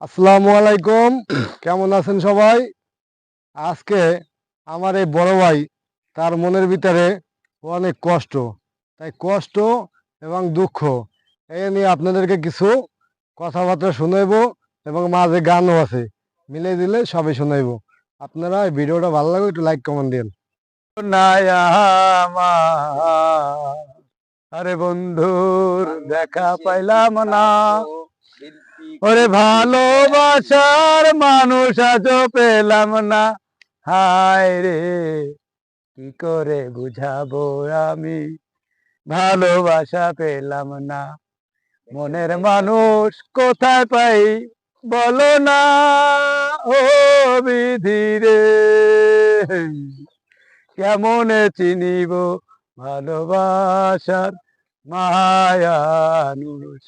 আসসালামু আলাইকুম। কেমন আছেন সবাই? আজকে আমার এই বড় ভাই, তার মনের ভিতরে অনেক কষ্ট, তাই কষ্ট এবং দুঃখ এই নিয়ে আপনাদেরকে কিছু কথাবার্তা শোনাইবো এবং মাঝে গানও আছে, মিলে দিলে সবই শোনাইবো। আপনারা এই ভিডিওটা ভালো লাগলে একটু লাইক কমেন্ট দিন। নাই আমার, আরে বন্ধুর দেখা পাইলাম না, ওরে ভালোবাসার মানুষ আজও পেলাম না। হায় রে, কি করে বুঝাবো আমি, ভালোবাসা পেলাম না। মনের মানুষ কোথায় পাই বলো না, ও বিধি রে, কেমনে চিনিব ভালোবাসার মায়ানুষ।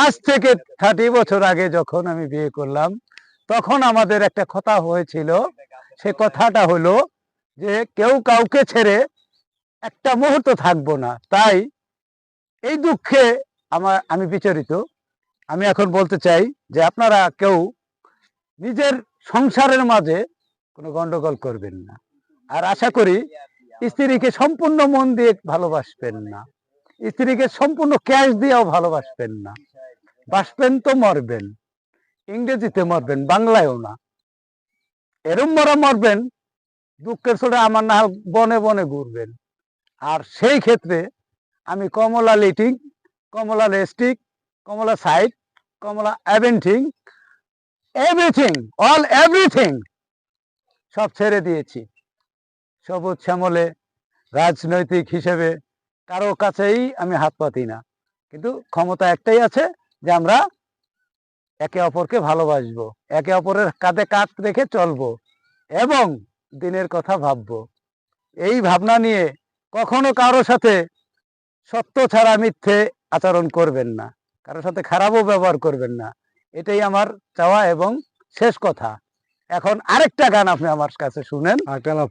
আজ থেকে 30 বছর আগে যখন আমি বিয়ে করলাম, তখন আমাদের একটা কথা হয়েছিল। সে কথাটা হলো যে কেউ কাউকে ছেড়ে একটা মুহূর্ত থাকবো না। তাই এই দুঃখে আমি বিচরিত। আমি এখন বলতে চাই যে আপনারা কেউ নিজের সংসারের মাঝে কোনো গন্ডগোল করবেন না। আর আশা করি স্ত্রীকে সম্পূর্ণ মন দিয়ে ভালোবাসবেন না, স্ত্রীকে সম্পূর্ণ ক্যাশ দিয়েও ভালোবাসবেন না। বাসবেন তো মরবেন, ইংরেজিতে মরবেন, বাংলায়ও না। এরম মরা মরবেন, দুঃখের ছোটে আমার না হয় বনে বনে ঘুরবেন। আর সেই ক্ষেত্রে আমি কমলা লিটিং, কমলা রেস্টিক, কমলা সাইড, কমলা অ্যাভেন্টিং, এভরিথিং, অল এভরিথিং সব ছেড়ে দিয়েছি। সবুজ শ্যামলে রাজনৈতিক হিসেবে কারো কাছেই আমি হাত পাতি না, কিন্তু ক্ষমতা একটাই আছে যে আমরা একে অপরকে ভালোবাসবো, একে অপরের কাঁধে কাঁধ রেখে চলবো এবং দিনের কথা ভাববো। এই ভাবনা নিয়ে কখনো কারো সাথে সত্য ছাড়া মিথ্যে আচরণ করবেন না, কারোর সাথে খারাপও ব্যবহার করবেন না। এটাই আমার চাওয়া এবং শেষ কথা। এখন আরেকটা গান আপনি আমার কাছে শুনেন। একটা না